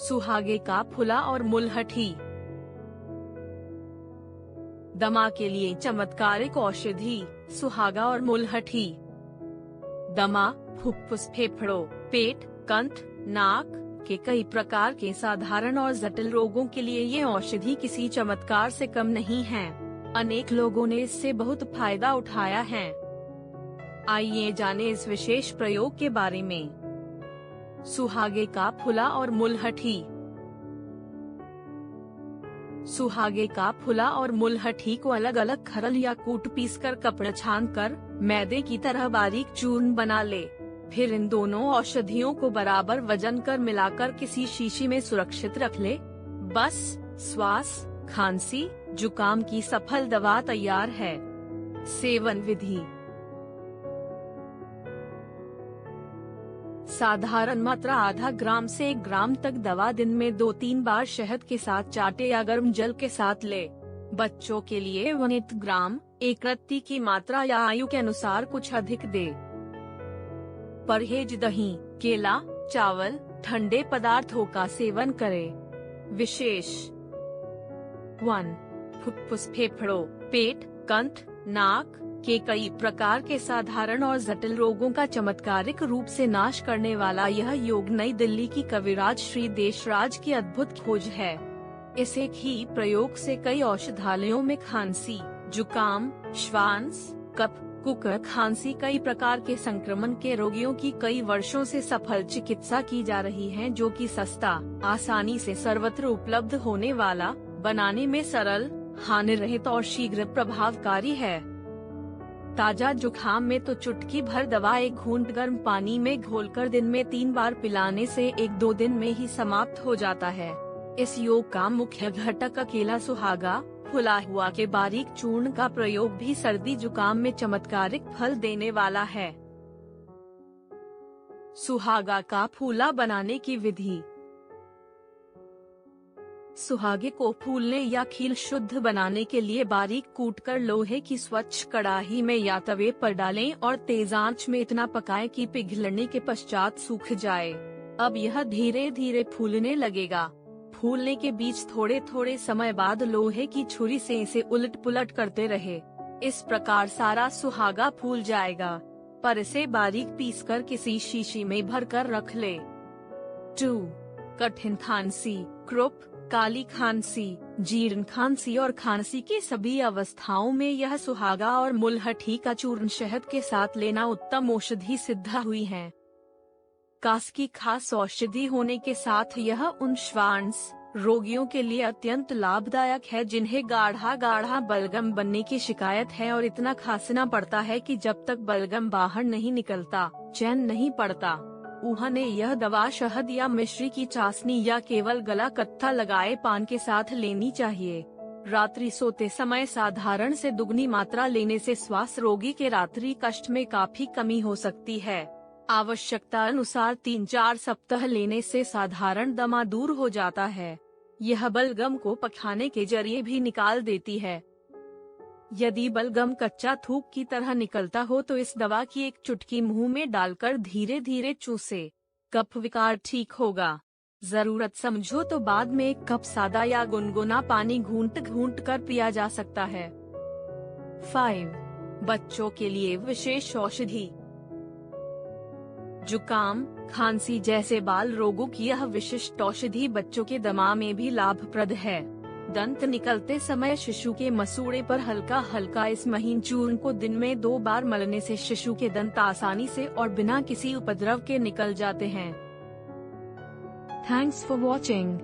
सुहागे का फूला और मुलहठी। दमा के लिए चमत्कारिक औषधि, सुहागा और मुलहठी। दमा, फुफ्फुस, फेफड़ों, पेट, कंठ, नाक के कई प्रकार के साधारण और जटिल रोगों के लिए ये औषधि किसी चमत्कार से कम नहीं है। अनेक लोगों ने इससे बहुत फायदा उठाया है। आइए जाने इस विशेष प्रयोग के बारे में। सुहागे का फूला और मुलहठी। सुहागे का फूला और मुलहठी को अलग अलग खरल या कूट पीसकर कपड़ा छानकर मैदे की तरह बारीक चूर्ण बना ले। फिर इन दोनों औषधियों को बराबर वजन कर मिलाकर किसी शीशी में सुरक्षित रख ले। बस श्वास, खांसी, जुकाम की सफल दवा तैयार है। सेवन विधि। साधारण मात्रा आधा ग्राम से 1 ग्राम तक दवा दिन में 2-3 बार शहद के साथ चाटे या गर्म जल के साथ ले। बच्चों के लिए 1 ग्राम, एक रत्ती की मात्रा या आयु के अनुसार कुछ अधिक दे। परहेज दही, केला, चावल, ठंडे पदार्थों का सेवन करें। विशेष 1. फुफ्फुस, फेफड़ों, पेट, कंठ, नाक के कई प्रकार के साधारण और जटिल रोगों का चमत्कारिक रूप से नाश करने वाला यह योग नई दिल्ली की कविराज श्री देशराज की अद्भुत खोज है। इस एक ही प्रयोग से कई औषधालयों में खांसी, जुकाम, श्वास, कफ, कुकर खांसी, कई प्रकार के संक्रमण के रोगियों की कई वर्षों से सफल चिकित्सा की जा रही है, जो कि सस्ता, आसानी से सर्वत्र उपलब्ध होने वाला, बनाने में सरल, हानिरहित और शीघ्र प्रभावकारी है। ताजा जुकाम में तो चुटकी भर दवा 1 घूंट गर्म पानी में घोलकर दिन में 3 बार पिलाने से 1-2 दिन में ही समाप्त हो जाता है। इस योग का मुख्य घटक अकेला सुहागा, फुला हुआ के बारीक चूर्ण का प्रयोग भी सर्दी जुकाम में चमत्कारिक फल देने वाला है। सुहागा का फूला बनाने की विधि। सुहागे को फूलने या खील शुद्ध बनाने के लिए बारीक कूटकर लोहे की स्वच्छ कड़ाही में या तवे पर डालें और तेज आंच में इतना पकाएं कि पिघलने के पश्चात सूख जाए। अब यह धीरे धीरे फूलने लगेगा। फूलने के बीच थोड़े थोड़े समय बाद लोहे की छुरी से इसे उलट पुलट करते रहे। इस प्रकार सारा सुहागा फूल जाएगा, पर इसे बारीक पीसकर किसी शीशी में भरकर रख ले। 2. कठिन खांसी, क्रुप, काली खांसी, जीर्ण खांसी और खांसी की सभी अवस्थाओं में यह सुहागा और मुलहठी का चूर्ण शहद के साथ लेना उत्तम औषधि सिद्ध हुई है। कास की खास औषधि होने के साथ यह उन श्वास रोगियों के लिए अत्यंत लाभदायक है जिन्हें गाढ़ा गाढ़ा बलगम बनने की शिकायत है और इतना खांसना पड़ता है कि जब तक बलगम बाहर नहीं निकलता चैन नहीं पड़ता। उन्हें यह दवा शहद या मिश्री की चाशनी या केवल गला कत्था लगाए पान के साथ लेनी चाहिए। रात्रि सोते समय साधारण से दुगनी मात्रा लेने से श्वास रोगी के रात्रि कष्ट में काफी कमी हो सकती है। आवश्यकता अनुसार 3-4 सप्ताह लेने से साधारण दमा दूर हो जाता है। यह बलगम को पखाने के जरिए भी निकाल देती है। यदि बलगम कच्चा थूक की तरह निकलता हो तो इस दवा की 1 चुटकी मुंह में डालकर धीरे धीरे चूसे। कफ विकार ठीक होगा। जरूरत समझो तो बाद में 1 कप सादा या गुनगुना पानी घूंट घूंट कर पिया जा सकता है। 5. बच्चों के लिए विशेष औषधि। जुकाम, खांसी जैसे बाल रोगों की यह विशिष्ट औषधि बच्चों के दमा में भी लाभप्रद है। दंत निकलते समय शिशु के मसूड़े पर हल्का हल्का इस महीन चूर्ण को दिन में 2 बार मलने से शिशु के दंत आसानी से और बिना किसी उपद्रव के निकल जाते हैं। Thanks for watching.